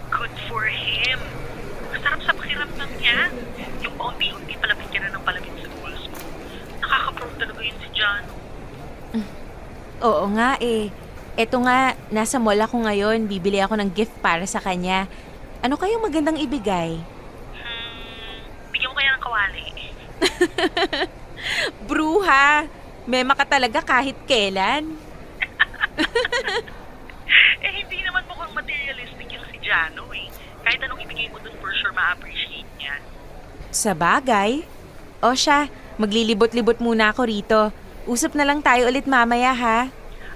S10: Good for him. Masarap sa pakiramdam niya. Yung paunti-unti palapit ka na ng palapit sa goals mo. Nakaka-proud talaga yun si Jano.
S2: Oo nga eh. Eto nga, nasa mall ako ngayon. Bibili ako ng gift para sa kanya. Ano kayang magandang ibigay?
S10: Bigyan mo kaya ng kawali.
S2: Bruha! Mema ka talaga kahit kailan.
S10: Hindi naman mukhang materialistic yung si Jano eh. Kahit anong ibigay mo dun, for sure ma-appreciate niya.
S2: Sa bagay. O siya, maglilibot-libot muna ako rito. Usap na lang tayo ulit mamaya ha.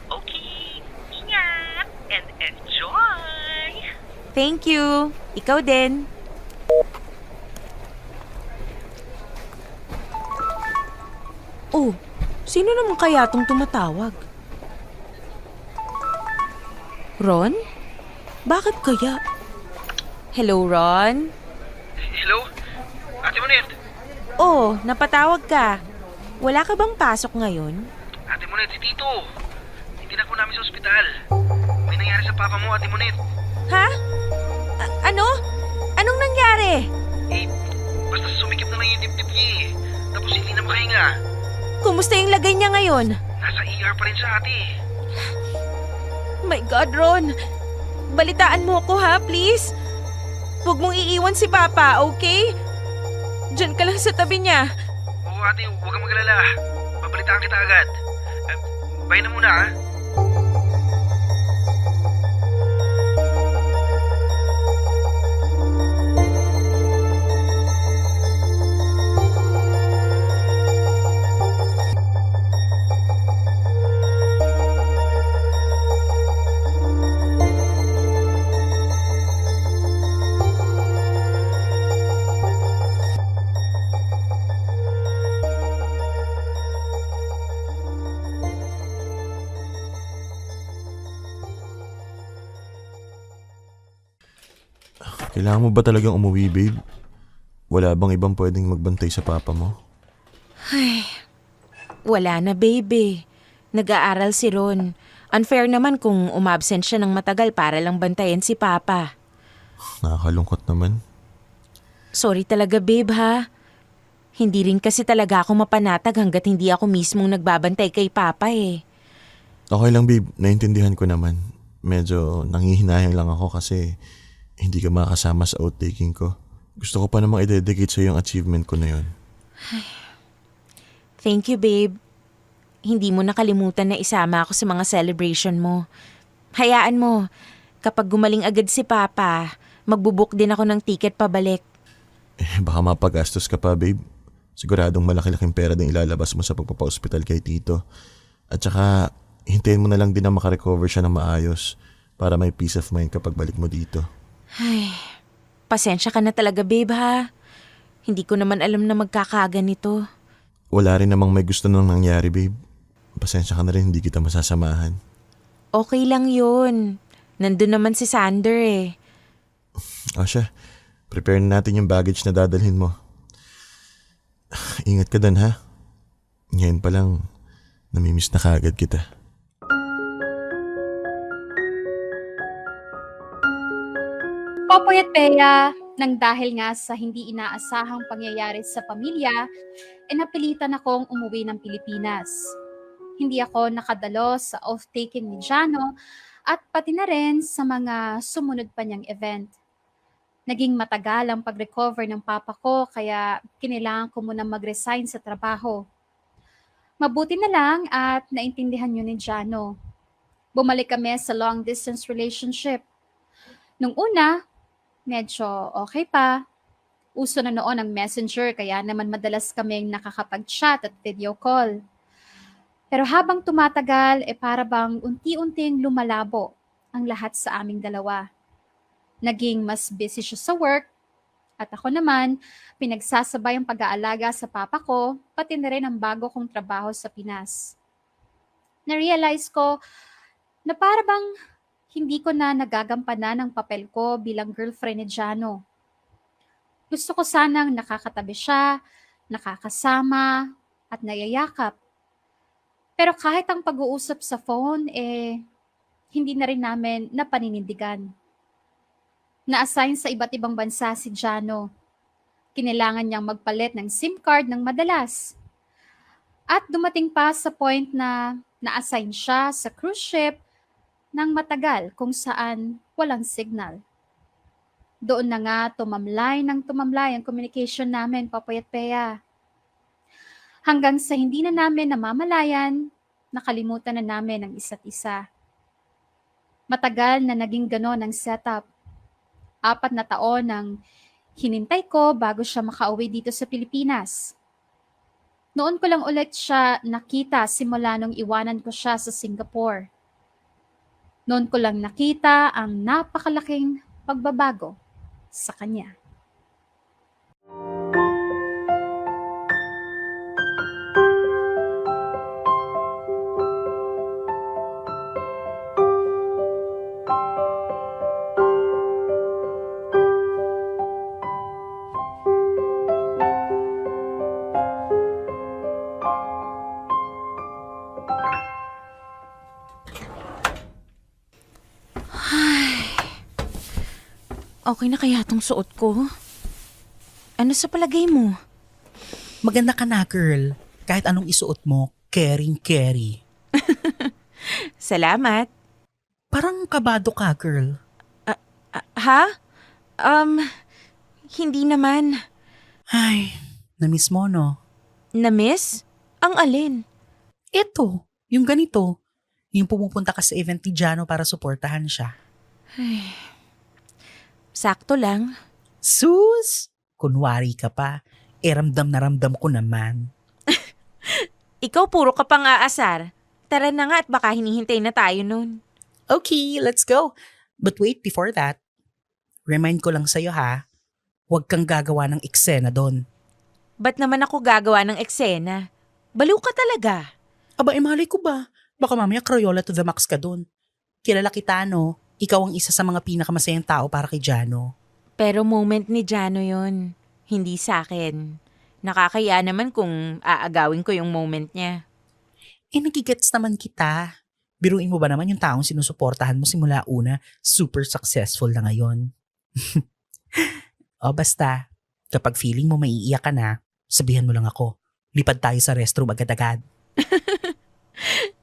S10: Okay, ingat and enjoy!
S2: Thank you. Ikaw din. Oh, Sino naman kaya tong tumatawag? Ron? Bakit kaya? Hello, Ron?
S11: Hello? Ate Monet?
S2: Oh, napatawag ka. Wala ka bang pasok ngayon?
S11: Ate Monet, si Tito. Itinako namin sa ospital. May nangyari sa papa mo, Ate Monet.
S2: Ha? Ano? Anong nangyari?
S11: Basta sumikip na lang yung dibdib niya eh. Tapos hindi na makahinga.
S2: Kumusta yung lagay niya ngayon?
S11: Nasa ER pa rin siya, ate.
S2: My God, Ron. Balitaan mo ako ha, please. Huwag mong iiwan si Papa, okay? Diyan ka lang sa tabi niya.
S11: Oo, ate, huwag kang mag-alala. Babalitaan kita agad. Bye na muna, ha?
S3: Kailangan mo ba talagang umuwi, babe? Wala bang ibang pwedeng magbantay sa papa mo?
S2: Ay, wala na, baby. Nag-aaral si Ron. Unfair naman kung umabsent siya ng matagal para lang bantayan si Papa.
S3: Nakakalungkot naman.
S2: Sorry talaga, babe, ha? Hindi rin kasi talaga ako mapanatag hanggat hindi ako mismong nagbabantay kay Papa eh.
S3: Okay lang, babe. Naintindihan ko naman. Medyo nangihinayang lang ako kasi hindi ka makasama sa outtaking ko. Gusto ko pa namang i-dedicate sa yung achievement ko na yun.
S2: Thank you, babe. Hindi mo nakalimutan na isama ako sa mga celebration mo. Hayaan mo, kapag gumaling agad si Papa, magbubook din ako ng ticket pabalik.
S3: Baka mapagastos ka pa, babe. Siguradong malaki-laking pera din ilalabas mo sa pagpapa-hospital kay Tito. At saka, hintayin mo na lang din na makarecover siya ng maayos para may peace of mind kapag balik mo dito.
S2: Ay, pasensya ka na talaga, babe, ha? Hindi ko naman alam na magkakaganito.
S3: Wala rin namang may gusto nang nangyari, babe. Pasensya ka na rin, hindi kita masasamahan.
S2: Okay lang yun. Nandun naman si Sander eh.
S3: O siya, prepare na natin yung baggage na dadalhin mo. Ingat ka dun, ha? Ngayon pa lang, namimiss na kaagad kita.
S4: Popoy at Bea, nang dahil nga sa hindi inaasahang pangyayari sa pamilya, napilitan akong umuwi ng Pilipinas. Hindi ako nakadalo sa off-taking ni Jano at pati na rin sa mga sumunod pa niyang event. Naging matagal ang pag-recover ng papa ko kaya kinailangan ko muna mag-resign sa trabaho. Mabuti na lang at naintindihan yun ni Jano. Bumalik kami sa long-distance relationship. Nung una, medyo okay pa. Uso na noon ang messenger kaya naman madalas kaming nakakapag-chat at video call. Pero habang tumatagal, para bang unti-unting lumalabo ang lahat sa aming dalawa. Naging mas busy siya sa work at ako naman pinagsasabay ang pag-aalaga sa papa ko pati na rin ang bago kong trabaho sa Pinas. Na-realize ko na para bang hindi ko na nagagampanan ang papel ko bilang girlfriend ni Jano. Gusto ko sanang nakakatabi siya, nakakasama, at nayayakap. Pero kahit ang pag-uusap sa phone, hindi na rin namin napaninindigan. Na-assign sa iba't ibang bansa si Jano. Kinailangan niyang magpalit ng SIM card ng madalas. At dumating pa sa point na na-assign siya sa cruise ship ng matagal kung saan walang signal. Doon na nga tumamlay ang communication namin, Popoy at Bea. Hanggang sa hindi na namin namamalayan, nakalimutan na namin ang isa't isa. Matagal na naging ganon ang setup. 4 na taon ang hinintay ko bago siya makauwi dito sa Pilipinas. Noon ko lang ulit siya nakita simula nung iwanan ko siya sa Singapore. Noon ko lang nakita ang napakalaking pagbabago sa kanya.
S2: Okay na kaya tong suot ko? Ano sa palagay mo?
S5: Maganda ka na, girl. Kahit anong isuot mo, caring-carry.
S2: Salamat.
S5: Parang kabado ka, girl.
S2: Ha? Hindi naman.
S5: Ay, na-miss mo, no?
S2: Na-miss? Ang alin?
S5: Ito, yung ganito. Yung pumupunta ka sa event ni Jano para suportahan siya.
S2: Sakto lang.
S5: Sus! Kunwari ka pa. Ramdam na ramdam ko naman.
S2: Ikaw puro ka pang aasar. Tara na nga at baka hinihintay na tayo nun.
S5: Okay, let's go. But wait, before that, remind ko lang sa'yo ha, huwag kang gagawa ng eksena doon.
S2: Ba't naman ako gagawa ng eksena? Baliw ka talaga.
S5: Aba, malay ko ba? Baka mamaya Crayola to the max ka doon. Kilala kita, no? Ikaw ang isa sa mga pinakamasayang tao para kay Jano.
S2: Pero moment ni Jano yun. Hindi sa akin. Nakakaya naman kung aagawin ko yung moment niya.
S5: Nagigets naman kita. Biruin mo ba naman yung taong sinusuportahan mo simula una, super successful na ngayon? O basta, kapag feeling mo maiiyak ka na, sabihan mo lang ako. Lipad tayo sa restroom agad-agad.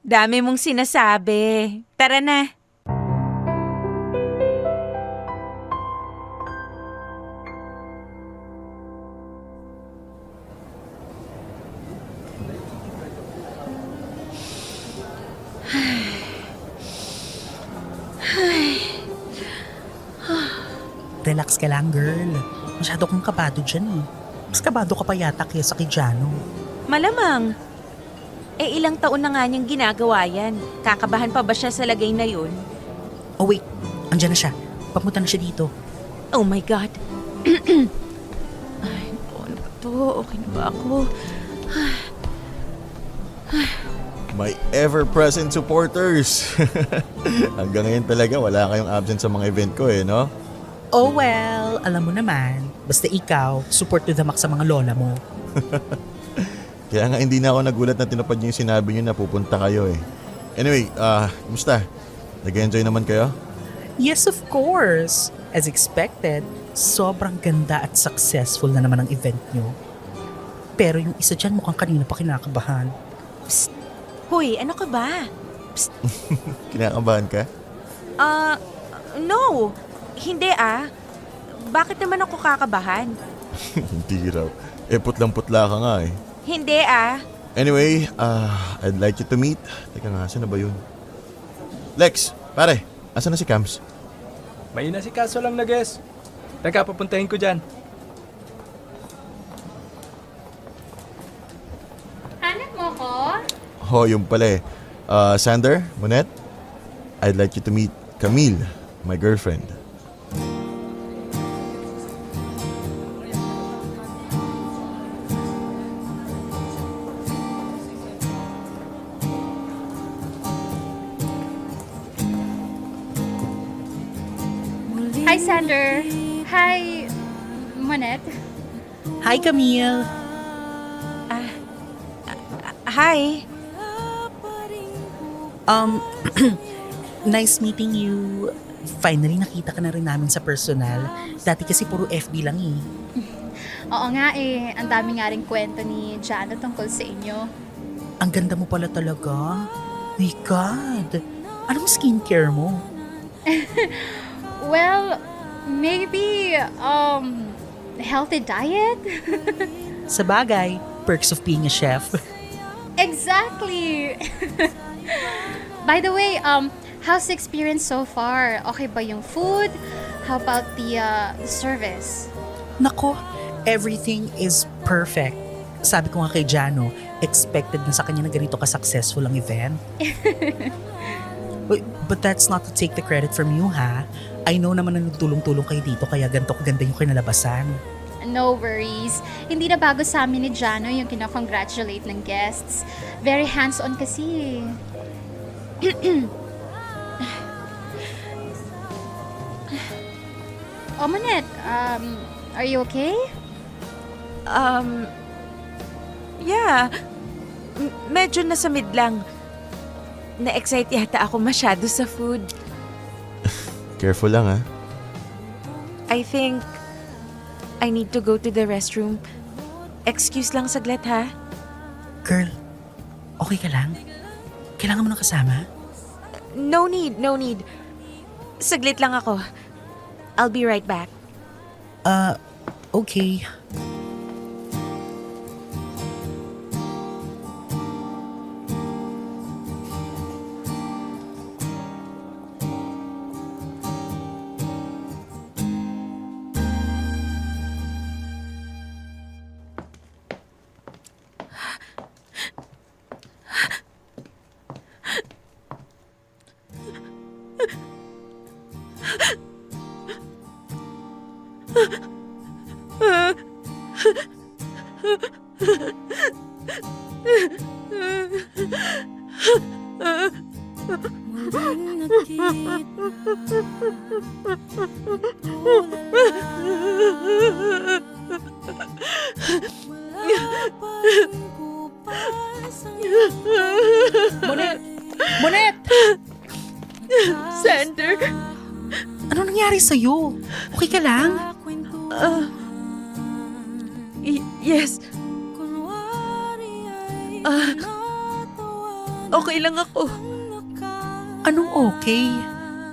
S2: Dami mong sinasabi. Tara na.
S5: Relax ka lang, girl. Masyado kang kabado dyan eh. Mas kabado ka pa yata kaysa kay Jano.
S2: Malamang. Ilang taon na nga niyang ginagawa yan. Kakabahan pa ba siya sa lagay na yun?
S5: Oh wait, andyan na siya. Papunta na siya dito.
S2: Oh my God. Ay, ano ba to? Okay na ba ako?
S3: My ever-present supporters. Hanggang ngayon talaga wala kayong absent sa mga event ko eh, no?
S5: Oh well, alam mo naman. Basta ikaw, support to the max sa mga lola mo.
S3: Kaya nga hindi na ako nagulat na tinupad niyo yung sinabi niyo na pupunta kayo eh. Anyway, kumusta? Nag-enjoy naman kayo?
S5: Yes, of course. As expected, sobrang ganda at successful na naman ang event nyo. Pero yung isa dyan mukhang kanina pa kinakabahan.
S2: Hoy, ano ka ba?
S3: Kinakabahan ka?
S2: No. Hindi Bakit naman ako kakabahan?
S3: Hindi raw. Putlang-putla ka nga eh.
S2: Hindi
S3: Anyway, I'd like you to meet. Teka nga, saan na ba yun? Lex, pare, asan na si Cams?
S6: May inasikaso lang na guess. Teka, papuntahin ko dyan.
S4: Hanap mo ko?
S3: Yung pala eh. Sander, Monet, I'd like you to meet Camille, my girlfriend.
S4: Hi, Sander. Hi, Monet.
S5: Hi, Camille.
S2: Hi.
S5: Nice meeting you. Finally, nakita ka na rin namin sa personal. Dati kasi puro FB lang eh.
S4: Oo nga ang dami nga rin kwento ni Jano tungkol sa inyo.
S5: Ang ganda mo pala talaga. My God. Anong skincare mo?
S4: Well, maybe, healthy diet?
S5: Sa bagay, perks of being a chef.
S4: Exactly! By the way, how's the experience so far? Okay ba yung food? How about the service?
S5: Nako, everything is perfect. Sabi ko nga kay Jano, expected na sa kanya na ganito ka-successful ang event. But that's not to take the credit from you, ha? I know naman na nagtulong-tulong kayo dito kaya ganito kaganda yung kinalabasan.
S4: No worries. Hindi na bago sa amin ni Jano yung kinakongratulate ng guests. Very hands-on kasi. Monet, are you okay?
S2: Yeah. Medyo nasamid lang. Na-excite yata ako masyado sa food.
S3: Careful lang ha.
S2: I think I need to go to the restroom. Excuse lang saglit ha.
S5: Girl, okay ka lang? Kailangan mo ng kasama?
S2: No need, no need. Saglit lang ako. I'll be right back.
S5: Okay.
S8: Muling nakita, wala pa rin kupas ang
S5: Monet! Monet!
S2: Sander!
S5: Ano nangyari sa'yo? Okay ka lang?
S2: Yes. Okay lang ako.
S5: Anong okay?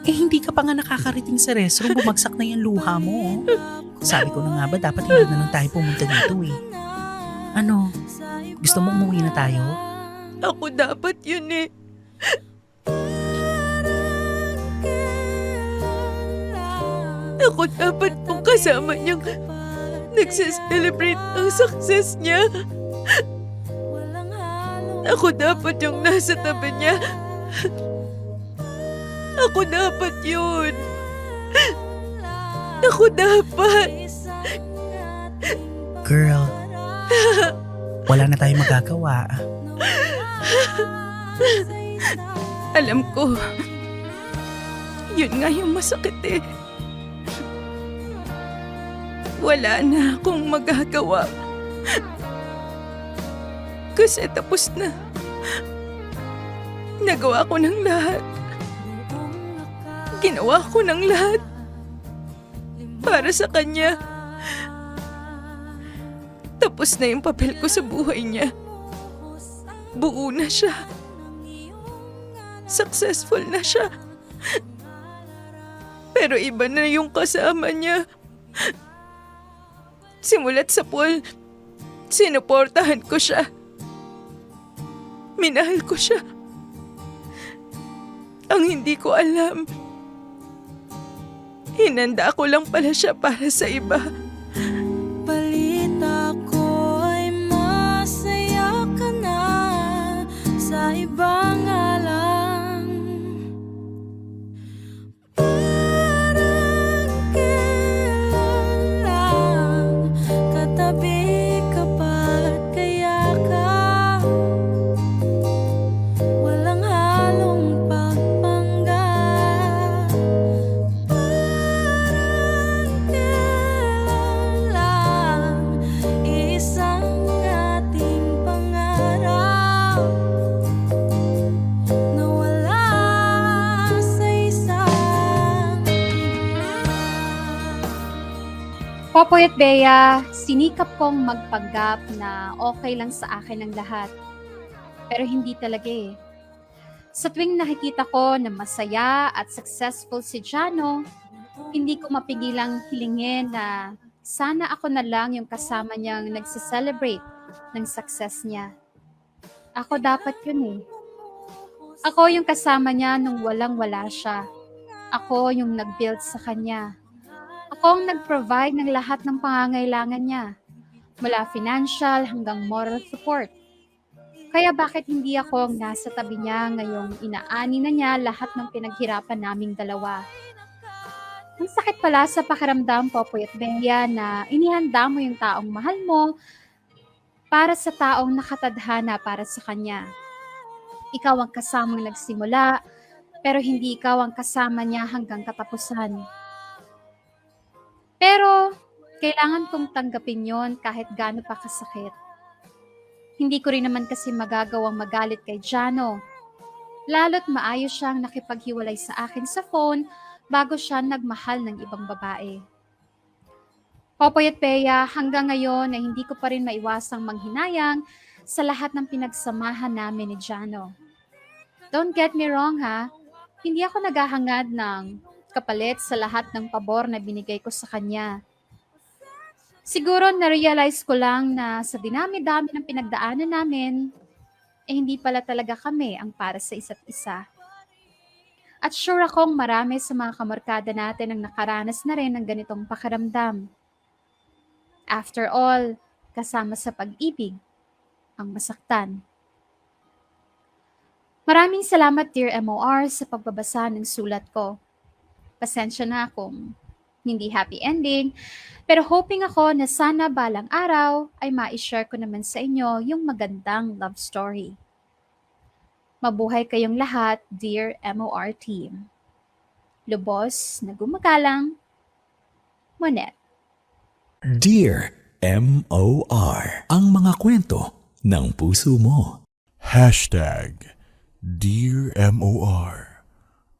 S5: Hindi ka pa nga nakakarating sa restroom, bumagsak na yung luha mo. Sabi ko na nga ba, dapat hindi na lang tayo pumunta dito eh. Ano? Gusto mo umuwi na tayo?
S2: Ako dapat yun eh. Ako dapat kung kasama niyang nagsiselebrate ang success niya. Ako dapat yung nasa tabi niya. Ako dapat yun. Ako dapat.
S5: Girl, wala na tayong magagawa.
S2: Alam ko. Yun nga yung masakit eh. Wala na akong magagawa. Kasi tapos na. Nagawa ko ng lahat. Ginawa ko ng lahat. Para sa kanya. Tapos na yung papel ko sa buhay niya. Buo na siya. Successful na siya. Pero iba na yung kasama niya. Simulat sa pool, sinuportahan ko siya. Minahal ko siya. Ang hindi ko alam, hinanda ko lang pala siya para sa iba.
S8: Balita ko ay masaya ka na sa ibang alam. Parang kailan lang katabi ka pa't kayakan. Walang halong pagpanggap. Parang kailan lang isang ating pangarap nawala sa isang
S4: Popoy at Bea, sinikap kong magpanggap na okay lang sa akin ang lahat. Pero hindi talaga eh. Sa tuwing nakikita ko na masaya at successful si Jano, hindi ko mapigilang hilingin na sana ako na lang yung kasama niyang nagsiselebrate ng success niya. Ako dapat yun eh. Ako yung kasama niya nung walang-wala siya. Ako yung nag-build sa kanya. Ako ang nag-provide ng lahat ng pangangailangan niya, mula financial hanggang moral support. Kaya bakit hindi ako ang nasa tabi niya ngayong inaani na niya lahat ng pinaghirapan naming dalawa? Ang sakit pala sa pakiramdam, Popoy at Bea, na inihanda mo yung taong mahal mo para sa taong nakatadhana para sa kanya. Ikaw ang kasamang nagsimula, pero hindi ikaw ang kasama niya hanggang katapusan. Pero, kailangan kong tanggapin yon kahit gaano pa kasakit. Hindi ko rin naman kasi magagawang magalit kay Jano. Lalo't maayos siyang nakipaghiwalay sa akin sa phone bago siya nagmahal ng ibang babae. Popoy at Bea, hanggang ngayon ay hindi ko pa rin maiwasang manghinayang sa lahat ng pinagsamahan namin ni Jano. Don't get me wrong ha, hindi ako naghahangad ng kapalit sa lahat ng pabor na binigay ko sa kanya. Siguro na-realize ko lang na sa dinami-dami ng pinagdaanan namin, hindi pala talaga kami ang para sa isa't isa. At sure akong marami sa mga kamarkada natin ang nakaranas na rin ng ganitong pakiramdam. After all, kasama sa pag-ibig, ang masaktan. Maraming salamat Dear MOR sa pagbabasa ng sulat ko. Pasensya na kung hindi happy ending, pero hoping ako na sana balang araw ay ma-share ko naman sa inyo yung magandang love story. Mabuhay kayong lahat, Dear MOR team. Lubos na gumagalang, Monette.
S9: Dear M.O.R. Ang mga kwento ng puso mo.
S3: Hashtag Dear MOR.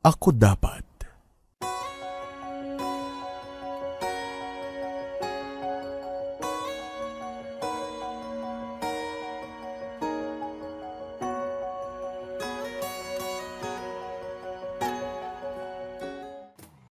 S3: Ako dapat